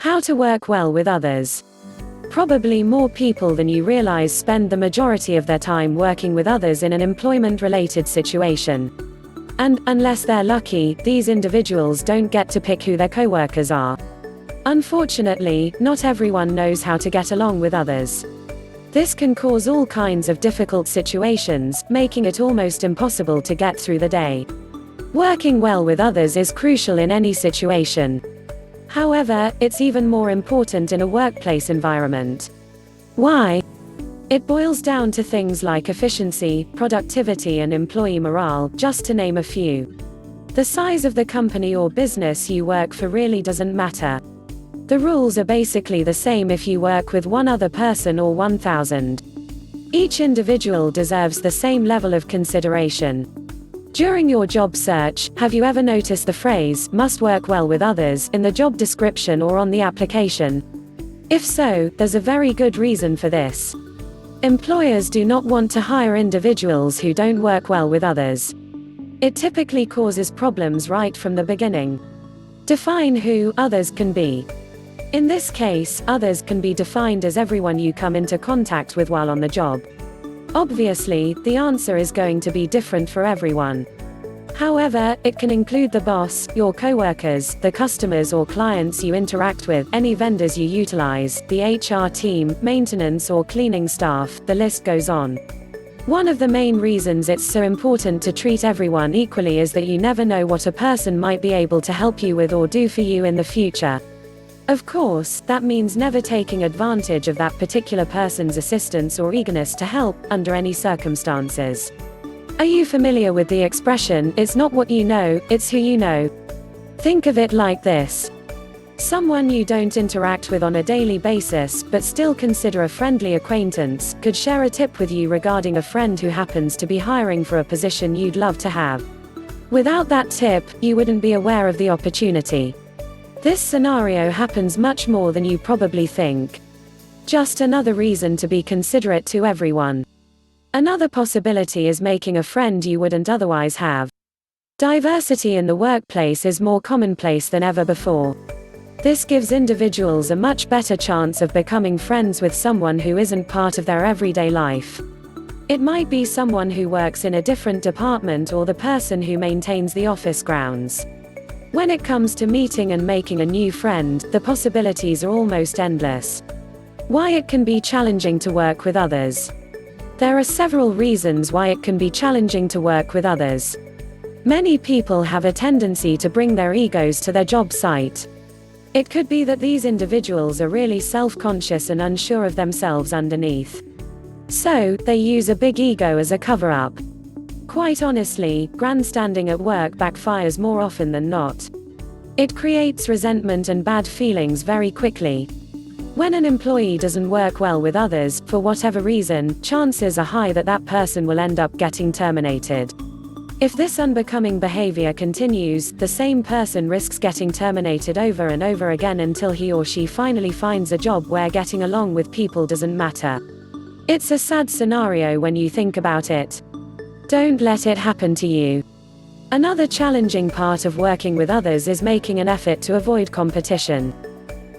How to work well with others. Probably more people than you realize spend the majority of their time working with others in an employment-related situation. And, unless they're lucky, these individuals don't get to pick who their coworkers are. Unfortunately, not everyone knows how to get along with others. This can cause all kinds of difficult situations, making it almost impossible to get through the day. Working well with others is crucial in any situation. However, it's even more important in a workplace environment. Why? It boils down to things like efficiency, productivity, and employee morale, just to name a few. The size of the company or business you work for really doesn't matter. The rules are basically the same if you work with one other person or 1,000. Each individual deserves the same level of consideration. During your job search, have you ever noticed the phrase, "must work well with others," in the job description or on the application? If so, there's a very good reason for this. Employers do not want to hire individuals who don't work well with others. It typically causes problems right from the beginning. Define who others can be. In this case, others can be defined as everyone you come into contact with while on the job. Obviously, the answer is going to be different for everyone. However, it can include the boss, your coworkers, the customers or clients you interact with, any vendors you utilize, the HR team, maintenance or cleaning staff, the list goes on. One of the main reasons it's so important to treat everyone equally is that you never know what a person might be able to help you with or do for you in the future. Of course, that means never taking advantage of that particular person's assistance or eagerness to help, under any circumstances. Are you familiar with the expression, "It's not what you know, it's who you know"? Think of it like this. Someone you don't interact with on a daily basis, but still consider a friendly acquaintance, could share a tip with you regarding a friend who happens to be hiring for a position you'd love to have. Without that tip, you wouldn't be aware of the opportunity. This scenario happens much more than you probably think. Just another reason to be considerate to everyone. Another possibility is making a friend you wouldn't otherwise have. Diversity in the workplace is more commonplace than ever before. This gives individuals a much better chance of becoming friends with someone who isn't part of their everyday life. It might be someone who works in a different department or the person who maintains the office grounds. When it comes to meeting and making a new friend, the possibilities are almost endless. Why it can be challenging to work with others. There are several reasons why it can be challenging to work with others. Many people have a tendency to bring their egos to their job site. It could be that these individuals are really self-conscious and unsure of themselves underneath. So, they use a big ego as a cover-up. Quite honestly, grandstanding at work backfires more often than not. It creates resentment and bad feelings very quickly. When an employee doesn't work well with others, for whatever reason, chances are high that that person will end up getting terminated. If this unbecoming behavior continues, the same person risks getting terminated over and over again until he or she finally finds a job where getting along with people doesn't matter. It's a sad scenario when you think about it. Don't let it happen to you. Another challenging part of working with others is making an effort to avoid competition.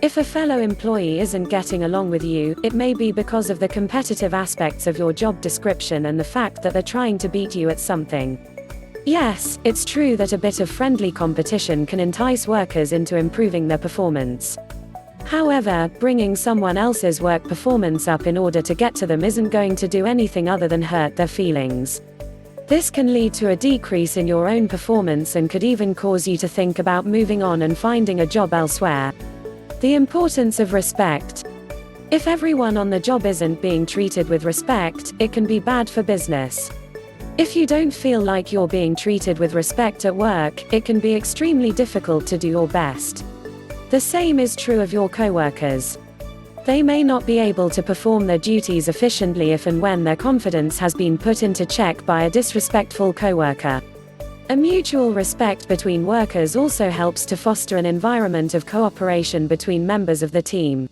If a fellow employee isn't getting along with you, it may be because of the competitive aspects of your job description and the fact that they're trying to beat you at something. Yes, it's true that a bit of friendly competition can entice workers into improving their performance. However, bringing someone else's work performance up in order to get to them isn't going to do anything other than hurt their feelings. This can lead to a decrease in your own performance and could even cause you to think about moving on and finding a job elsewhere. The importance of respect. If everyone on the job isn't being treated with respect, it can be bad for business. If you don't feel like you're being treated with respect at work, it can be extremely difficult to do your best. The same is true of your coworkers. They may not be able to perform their duties efficiently if and when their confidence has been put into check by a disrespectful coworker. A mutual respect between workers also helps to foster an environment of cooperation between members of the team.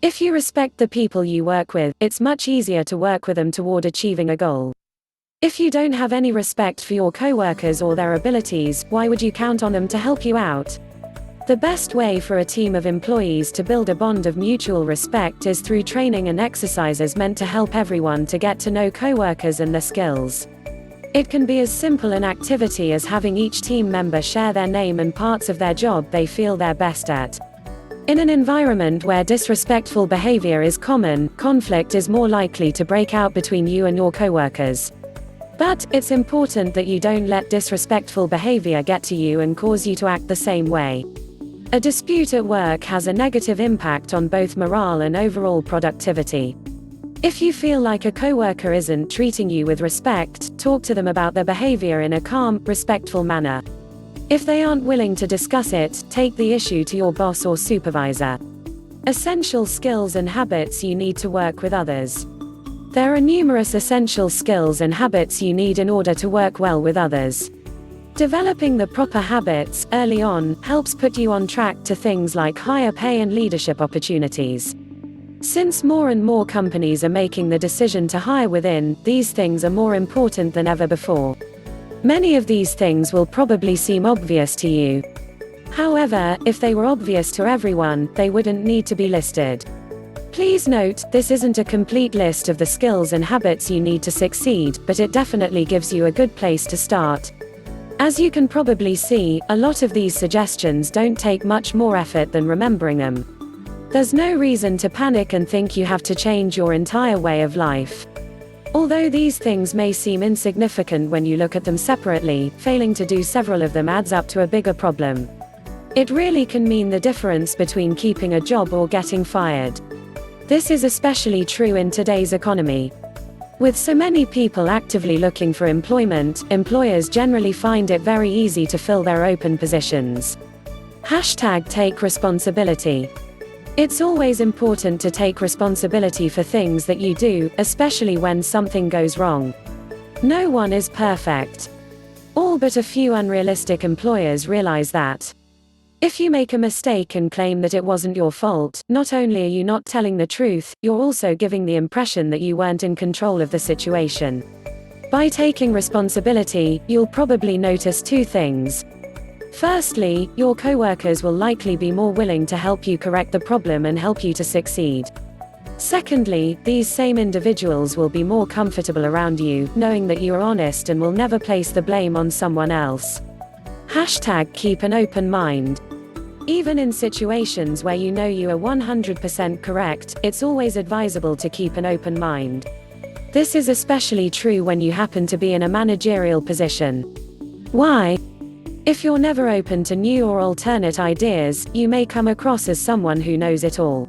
If you respect the people you work with, it's much easier to work with them toward achieving a goal. If you don't have any respect for your coworkers or their abilities, why would you count on them to help you out? The best way for a team of employees to build a bond of mutual respect is through training and exercises meant to help everyone to get to know coworkers and their skills. It can be as simple an activity as having each team member share their name and parts of their job they feel they're best at. In an environment where disrespectful behavior is common, conflict is more likely to break out between you and your coworkers. But it's important that you don't let disrespectful behavior get to you and cause you to act the same way. A dispute at work has a negative impact on both morale and overall productivity. If you feel like a coworker isn't treating you with respect, talk to them about their behavior in a calm, respectful manner. If they aren't willing to discuss it, take the issue to your boss or supervisor. Essential skills and habits you need to work with others. There are numerous essential skills and habits you need in order to work well with others. Developing the proper habits early on helps put you on track to things like higher pay and leadership opportunities. Since more and more companies are making the decision to hire within, these things are more important than ever before. Many of these things will probably seem obvious to you. However, if they were obvious to everyone, they wouldn't need to be listed. Please note, this isn't a complete list of the skills and habits you need to succeed, but it definitely gives you a good place to start. As you can probably see, a lot of these suggestions don't take much more effort than remembering them. There's no reason to panic and think you have to change your entire way of life. Although these things may seem insignificant when you look at them separately, failing to do several of them adds up to a bigger problem. It really can mean the difference between keeping a job or getting fired. This is especially true in today's economy. With so many people actively looking for employment, employers generally find it very easy to fill their open positions. #Take responsibility. It's always important to take responsibility for things that you do, especially when something goes wrong. No one is perfect. All but a few unrealistic employers realize that. If you make a mistake and claim that it wasn't your fault, not only are you not telling the truth, you're also giving the impression that you weren't in control of the situation. By taking responsibility, you'll probably notice two things. Firstly, your coworkers will likely be more willing to help you correct the problem and help you to succeed. Secondly, these same individuals will be more comfortable around you, knowing that you are honest and will never place the blame on someone else. #Keep an open mind. Even in situations where you know you are 100% correct, it's always advisable to keep an open mind. This is especially true when you happen to be in a managerial position. Why? If you're never open to new or alternate ideas, you may come across as someone who knows it all.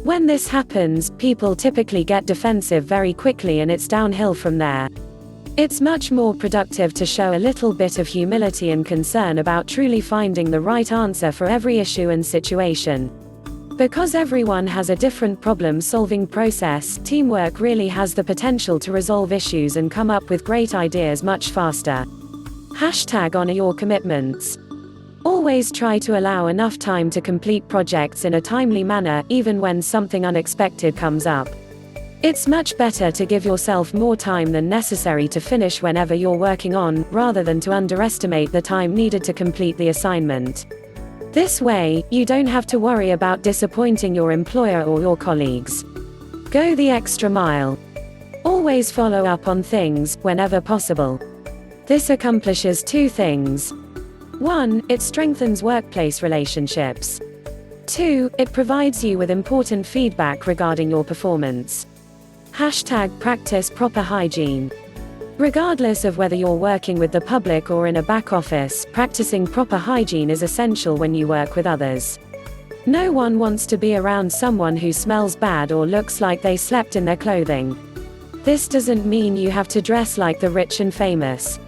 When this happens, people typically get defensive very quickly and it's downhill from there. It's much more productive to show a little bit of humility and concern about truly finding the right answer for every issue and situation. Because everyone has a different problem-solving process, teamwork really has the potential to resolve issues and come up with great ideas much faster. #Honor your commitments. Always try to allow enough time to complete projects in a timely manner, even when something unexpected comes up. It's much better to give yourself more time than necessary to finish whenever you're working on, rather than to underestimate the time needed to complete the assignment. This way, you don't have to worry about disappointing your employer or your colleagues. Go the extra mile. Always follow up on things, whenever possible. This accomplishes two things. 1. It strengthens workplace relationships. 2. It provides you with important feedback regarding your performance. #Practice proper hygiene. Regardless of whether you're working with the public or in a back office, practicing proper hygiene is essential when you work with others. No one wants to be around someone who smells bad or looks like they slept in their clothing. This doesn't mean you have to dress like the rich and famous.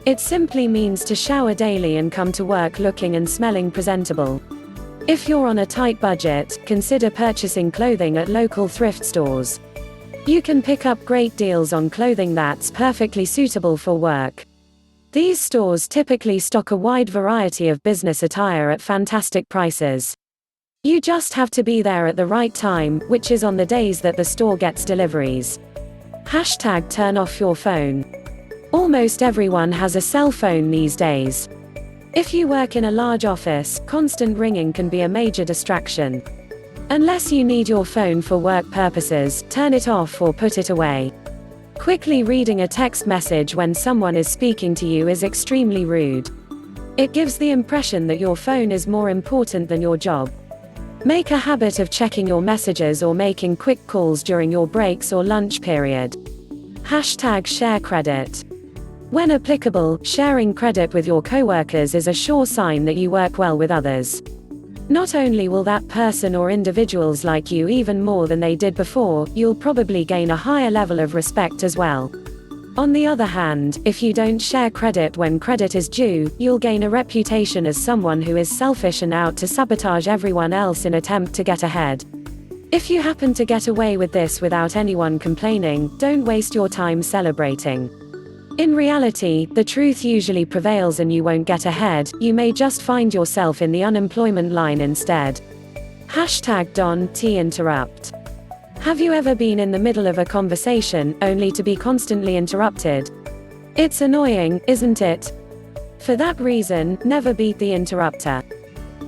It simply means to shower daily and come to work looking and smelling presentable. If you're on a tight budget, consider purchasing clothing at local thrift stores. You can pick up great deals on clothing that's perfectly suitable for work. These stores typically stock a wide variety of business attire at fantastic prices. You just have to be there at the right time, which is on the days that the store gets deliveries. #Turn off your phone. Almost everyone has a cell phone these days. If you work in a large office, constant ringing can be a major distraction. Unless you need your phone for work purposes, turn it off or put it away. Quickly reading a text message when someone is speaking to you is extremely rude. It gives the impression that your phone is more important than your job. Make a habit of checking your messages or making quick calls during your breaks or lunch period. #share credit. When applicable, sharing credit with your coworkers is a sure sign that you work well with others. Not only will that person or individuals like you even more than they did before, you'll probably gain a higher level of respect as well. On the other hand, if you don't share credit when credit is due, you'll gain a reputation as someone who is selfish and out to sabotage everyone else in attempt to get ahead. If you happen to get away with this without anyone complaining, don't waste your time celebrating. In reality, the truth usually prevails and you won't get ahead, you may just find yourself in the unemployment line instead. #don't interrupt. Have you ever been in the middle of a conversation, only to be constantly interrupted? It's annoying, isn't it? For that reason, never beat the interrupter.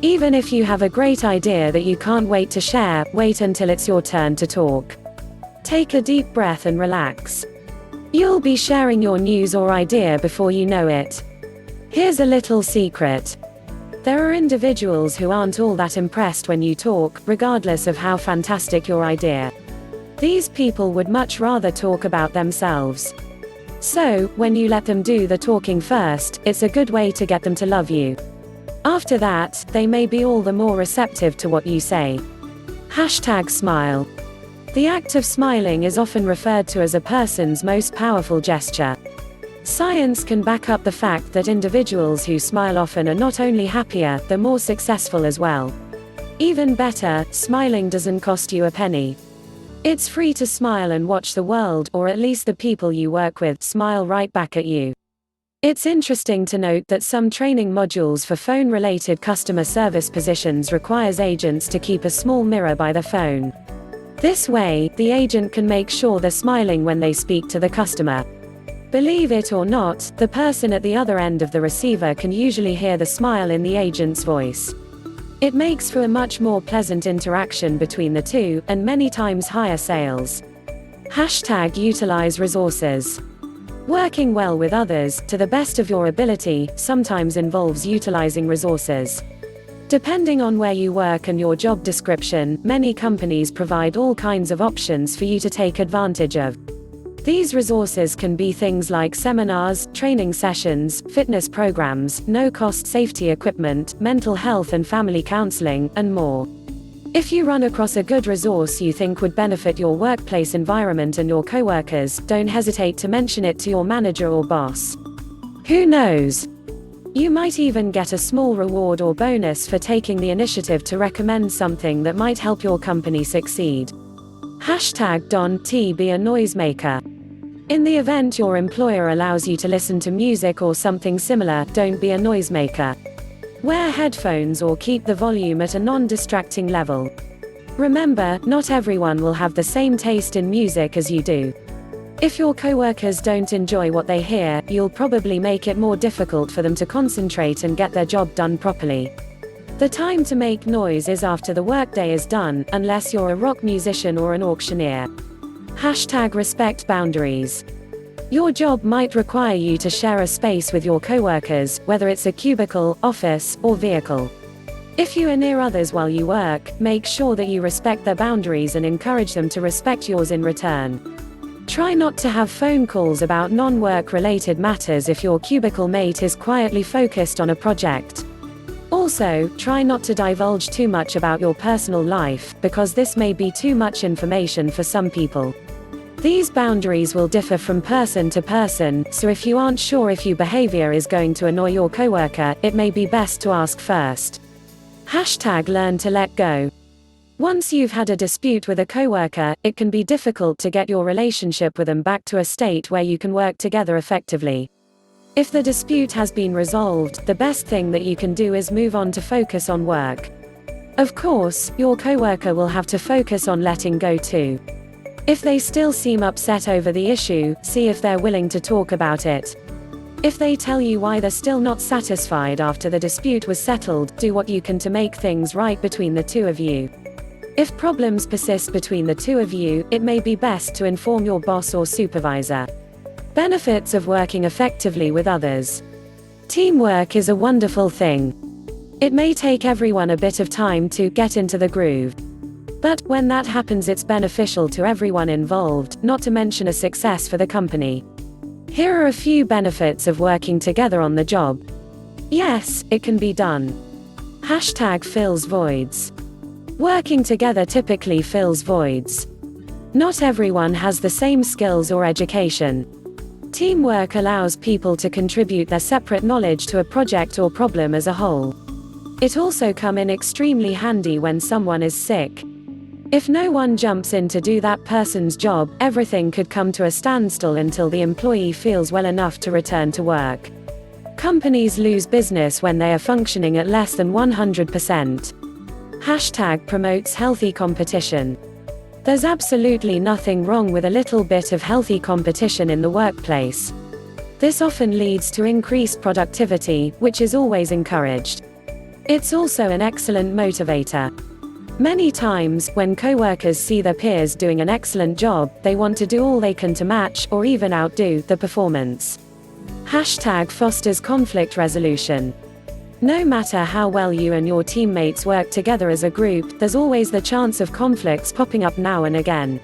Even if you have a great idea that you can't wait to share, wait until it's your turn to talk. Take a deep breath and relax. You'll be sharing your news or idea before you know it. Here's a little secret. There are individuals who aren't all that impressed when you talk, regardless of how fantastic your idea. These people would much rather talk about themselves. So, when you let them do the talking first, it's a good way to get them to love you. After that, they may be all the more receptive to what you say. #smile. The act of smiling is often referred to as a person's most powerful gesture. Science can back up the fact that individuals who smile often are not only happier, they're more successful as well. Even better, smiling doesn't cost you a penny. It's free to smile and watch the world, or at least the people you work with, smile right back at you. It's interesting to note that some training modules for phone-related customer service positions requires agents to keep a small mirror by the phone. This way, the agent can make sure they're smiling when they speak to the customer. Believe it or not, the person at the other end of the receiver can usually hear the smile in the agent's voice. It makes for a much more pleasant interaction between the two, and many times higher sales. #utilize resources. Working well with others, to the best of your ability, sometimes involves utilizing resources. Depending on where you work and your job description, many companies provide all kinds of options for you to take advantage of. These resources can be things like seminars, training sessions, fitness programs, no-cost safety equipment, mental health and family counseling, and more. If you run across a good resource you think would benefit your workplace environment and your coworkers, don't hesitate to mention it to your manager or boss. Who knows? You might even get a small reward or bonus for taking the initiative to recommend something that might help your company succeed. #don't be a noisemaker. In the event your employer allows you to listen to music or something similar, don't be a noisemaker. Wear headphones or keep the volume at a non-distracting level. Remember, not everyone will have the same taste in music as you do. If your coworkers don't enjoy what they hear, you'll probably make it more difficult for them to concentrate and get their job done properly. The time to make noise is after the workday is done, unless you're a rock musician or an auctioneer. #respect boundaries. Your job might require you to share a space with your coworkers, whether it's a cubicle, office, or vehicle. If you are near others while you work, make sure that you respect their boundaries and encourage them to respect yours in return. Try not to have phone calls about non-work related matters if your cubicle mate is quietly focused on a project. Also, try not to divulge too much about your personal life, because this may be too much information for some people. These boundaries will differ from person to person, so if you aren't sure if your behavior is going to annoy your coworker, it may be best to ask first. #learn to let go. Once you've had a dispute with a coworker, it can be difficult to get your relationship with them back to a state where you can work together effectively. If the dispute has been resolved, the best thing that you can do is move on to focus on work. Of course, your coworker will have to focus on letting go too. If they still seem upset over the issue, see if they're willing to talk about it. If they tell you why they're still not satisfied after the dispute was settled, do what you can to make things right between the two of you. If problems persist between the two of you, it may be best to inform your boss or supervisor. Benefits of working effectively with others. Teamwork is a wonderful thing. It may take everyone a bit of time to get into the groove. But when that happens, it's beneficial to everyone involved, not to mention a success for the company. Here are a few benefits of working together on the job. Yes, it can be done. #fills voids. Working together typically fills voids. Not everyone has the same skills or education. Teamwork allows people to contribute their separate knowledge to a project or problem as a whole. It also come in extremely handy when someone is sick. If no one jumps in to do that person's job, everything could come to a standstill until the employee feels well enough to return to work. Companies lose business when they are functioning at less than 100%. #promotes healthy competition. There's absolutely nothing wrong with a little bit of healthy competition in the workplace. This often leads to increased productivity, which is always encouraged. It's also an excellent motivator. Many times, when coworkers see their peers doing an excellent job, they want to do all they can to match, or even outdo, the performance. #fosters conflict resolution. No matter how well you and your teammates work together as a group, there's always the chance of conflicts popping up now and again.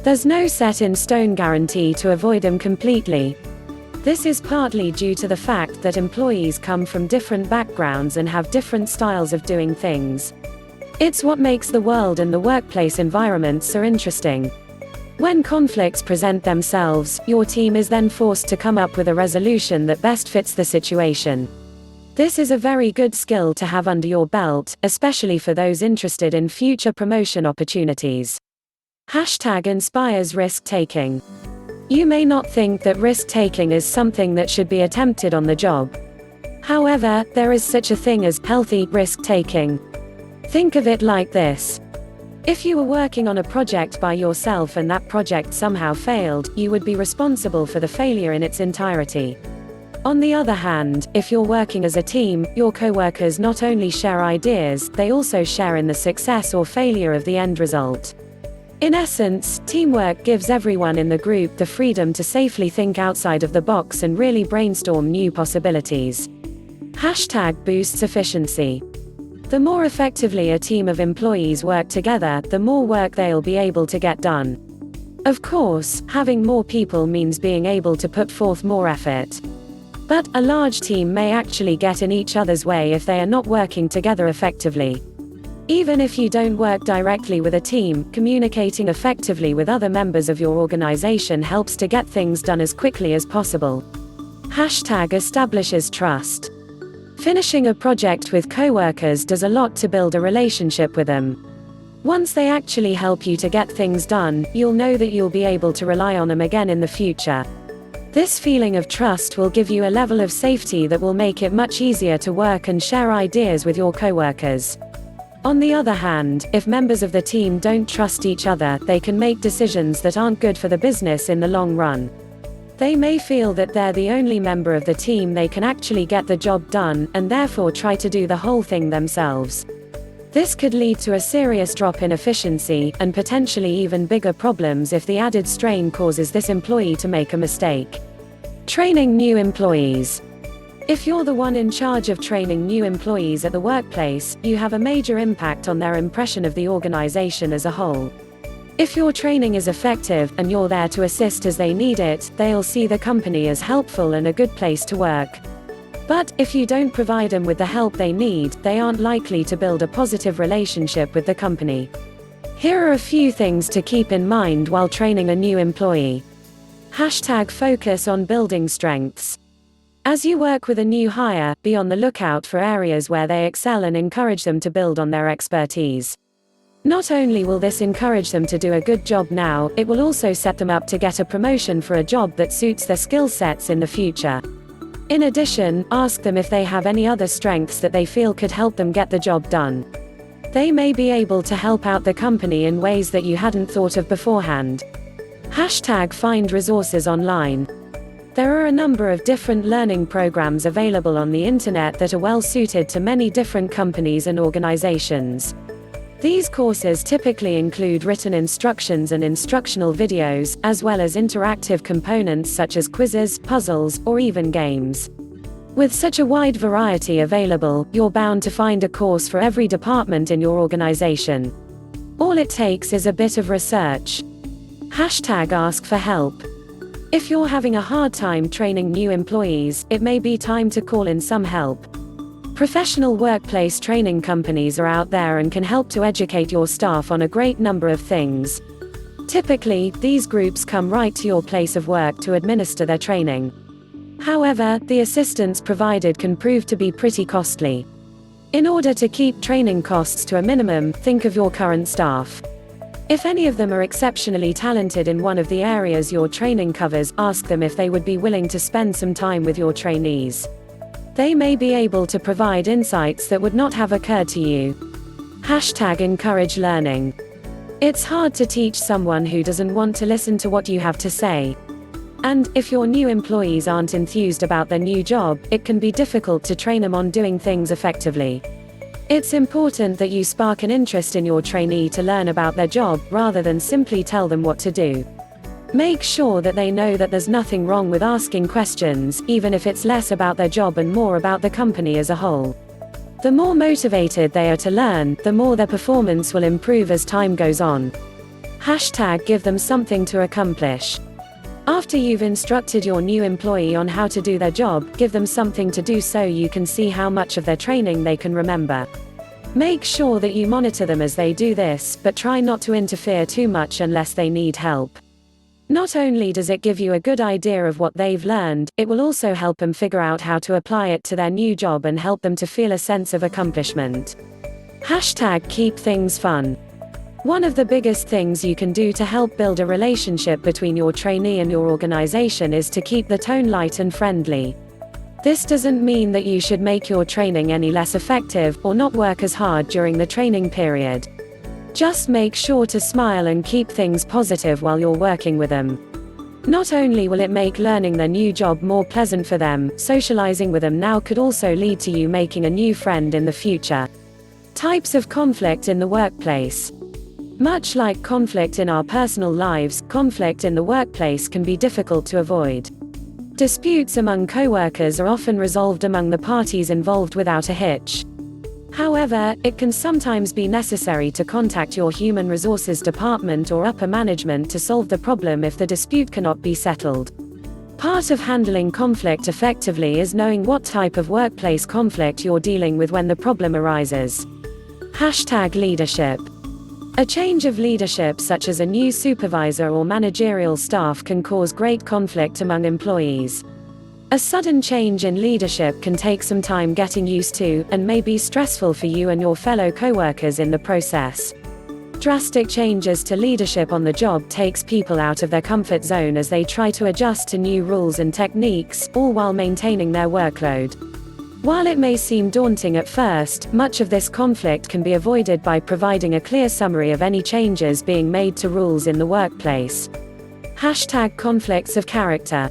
There's no set-in-stone guarantee to avoid them completely. This is partly due to the fact that employees come from different backgrounds and have different styles of doing things. It's what makes the world and the workplace environment so interesting. When conflicts present themselves, your team is then forced to come up with a resolution that best fits the situation. This is a very good skill to have under your belt, especially for those interested in future promotion opportunities. #inspires risk-taking. You may not think that risk-taking is something that should be attempted on the job. However, there is such a thing as healthy risk-taking. Think of it like this. If you were working on a project by yourself and that project somehow failed, you would be responsible for the failure in its entirety. On the other hand, if you're working as a team, your coworkers not only share ideas, they also share in the success or failure of the end result. In essence, teamwork gives everyone in the group the freedom to safely think outside of the box and really brainstorm new possibilities. #boosts efficiency. The more effectively a team of employees work together, the more work they'll be able to get done. Of course, having more people means being able to put forth more effort. But a large team may actually get in each other's way if they are not working together effectively. Even if you don't work directly with a team, communicating effectively with other members of your organization helps to get things done as quickly as possible. #establishes trust. Finishing a project with coworkers does a lot to build a relationship with them. Once they actually help you to get things done, you'll know that you'll be able to rely on them again in the future. This feeling of trust will give you a level of safety that will make it much easier to work and share ideas with your coworkers. On the other hand, if members of the team don't trust each other, they can make decisions that aren't good for the business in the long run. They may feel that they're the only member of the team they can actually get the job done, and therefore try to do the whole thing themselves. This could lead to a serious drop in efficiency, and potentially even bigger problems if the added strain causes this employee to make a mistake. Training new employees. If you're the one in charge of training new employees at the workplace, you have a major impact on their impression of the organization as a whole. If your training is effective, and you're there to assist as they need it, they'll see the company as helpful and a good place to work. But, if you don't provide them with the help they need, they aren't likely to build a positive relationship with the company. Here are a few things to keep in mind while training a new employee. #focus on building strengths. As you work with a new hire, be on the lookout for areas where they excel and encourage them to build on their expertise. Not only will this encourage them to do a good job now, it will also set them up to get a promotion for a job that suits their skill sets in the future. In addition, ask them if they have any other strengths that they feel could help them get the job done. They may be able to help out the company in ways that you hadn't thought of beforehand. #find resources online. There are a number of different learning programs available on the internet that are well suited to many different companies and organizations. These courses typically include written instructions and instructional videos, as well as interactive components such as quizzes, puzzles, or even games. With such a wide variety available, you're bound to find a course for every department in your organization. All it takes is a bit of research. #Ask for help. If you're having a hard time training new employees, it may be time to call in some help. Professional workplace training companies are out there and can help to educate your staff on a great number of things. Typically, these groups come right to your place of work to administer their training. However, the assistance provided can prove to be pretty costly. In order to keep training costs to a minimum, think of your current staff. If any of them are exceptionally talented in one of the areas your training covers, ask them if they would be willing to spend some time with your trainees. They may be able to provide insights that would not have occurred to you. #Encourage learning. It's hard to teach someone who doesn't want to listen to what you have to say. And, if your new employees aren't enthused about their new job, it can be difficult to train them on doing things effectively. It's important that you spark an interest in your trainee to learn about their job, rather than simply tell them what to do. Make sure that they know that there's nothing wrong with asking questions, even if it's less about their job and more about the company as a whole. The more motivated they are to learn, the more their performance will improve as time goes on. #Give them something to accomplish. After you've instructed your new employee on how to do their job, give them something to do so you can see how much of their training they can remember. Make sure that you monitor them as they do this, but try not to interfere too much unless they need help. Not only does it give you a good idea of what they've learned, it will also help them figure out how to apply it to their new job and help them to feel a sense of accomplishment. #Keep things fun. One of the biggest things you can do to help build a relationship between your trainee and your organization is to keep the tone light and friendly. This doesn't mean that you should make your training any less effective, or not work as hard during the training period. Just make sure to smile and keep things positive while you're working with them. Not only will it make learning their new job more pleasant for them, socializing with them now could also lead to you making a new friend in the future. Types of conflict in the workplace. Much like conflict in our personal lives, conflict in the workplace can be difficult to avoid. Disputes among coworkers are often resolved among the parties involved without a hitch. However, it can sometimes be necessary to contact your human resources department or upper management to solve the problem if the dispute cannot be settled. Part of handling conflict effectively is knowing what type of workplace conflict you're dealing with when the problem arises. #Leadership. A change of leadership, such as a new supervisor or managerial staff, can cause great conflict among employees. A sudden change in leadership can take some time getting used to, and may be stressful for you and your fellow coworkers in the process. Drastic changes to leadership on the job takes people out of their comfort zone as they try to adjust to new rules and techniques, all while maintaining their workload. While it may seem daunting at first, much of this conflict can be avoided by providing a clear summary of any changes being made to rules in the workplace. #Conflicts of character.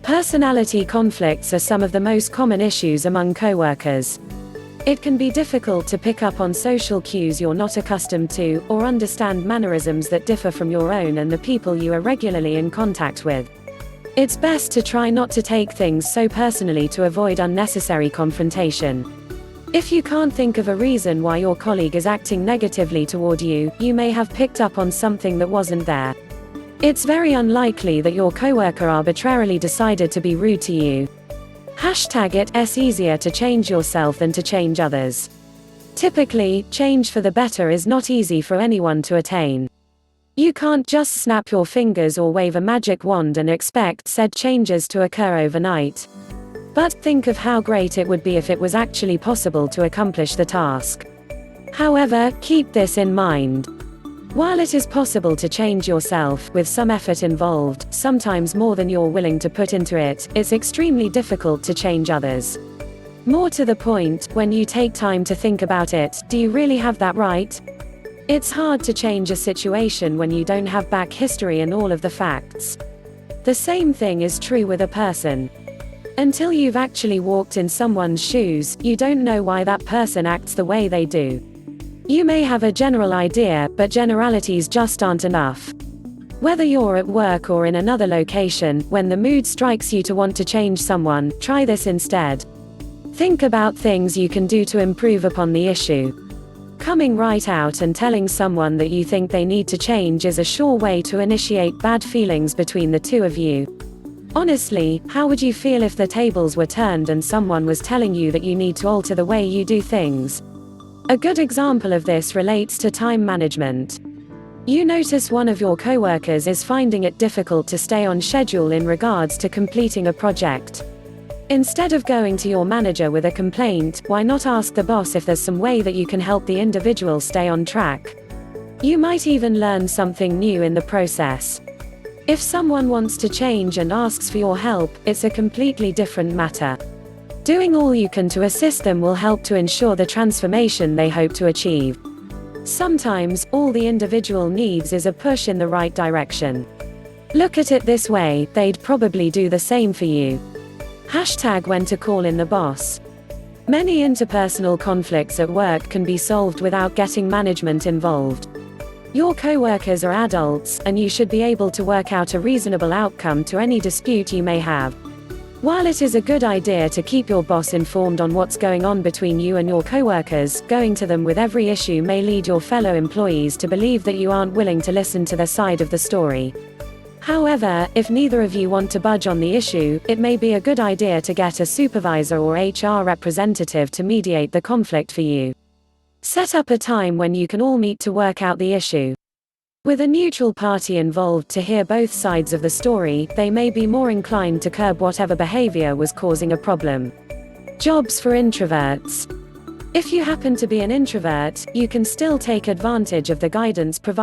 Personality conflicts are some of the most common issues among coworkers. It can be difficult to pick up on social cues you're not accustomed to, or understand mannerisms that differ from your own and the people you are regularly in contact with. It's best to try not to take things so personally to avoid unnecessary confrontation. If you can't think of a reason why your colleague is acting negatively toward you, you may have picked up on something that wasn't there. It's very unlikely that your coworker arbitrarily decided to be rude to you. #It's easier to change yourself than to change others. Typically, change for the better is not easy for anyone to attain. You can't just snap your fingers or wave a magic wand and expect said changes to occur overnight. But think of how great it would be if it was actually possible to accomplish the task. However, keep this in mind. While it is possible to change yourself, with some effort involved, sometimes more than you're willing to put into it, it's extremely difficult to change others. More to the point, when you take time to think about it, do you really have that right? It's hard to change a situation when you don't have back history and all of the facts. The same thing is true with a person. Until you've actually walked in someone's shoes, you don't know why that person acts the way they do. You may have a general idea, but generalities just aren't enough. Whether you're at work or in another location, when the mood strikes you to want to change someone, try this instead. Think about things you can do to improve upon the issue. Coming right out and telling someone that you think they need to change is a sure way to initiate bad feelings between the two of you. Honestly, how would you feel if the tables were turned and someone was telling you that you need to alter the way you do things? A good example of this relates to time management. You notice one of your coworkers is finding it difficult to stay on schedule in regards to completing a project. Instead of going to your manager with a complaint, why not ask the boss if there's some way that you can help the individual stay on track? You might even learn something new in the process. If someone wants to change and asks for your help, it's a completely different matter. Doing all you can to assist them will help to ensure the transformation they hope to achieve. Sometimes, all the individual needs is a push in the right direction. Look at it this way, they'd probably do the same for you. #when to call in the boss. Many interpersonal conflicts at work can be solved without getting management involved. Your coworkers are adults, and you should be able to work out a reasonable outcome to any dispute you may have. While it is a good idea to keep your boss informed on what's going on between you and your coworkers, going to them with every issue may lead your fellow employees to believe that you aren't willing to listen to their side of the story. However, if neither of you want to budge on the issue, it may be a good idea to get a supervisor or HR representative to mediate the conflict for you. Set up a time when you can all meet to work out the issue. With a neutral party involved to hear both sides of the story, they may be more inclined to curb whatever behavior was causing a problem. Jobs for introverts. If you happen to be an introvert, you can still take advantage of the guidance provided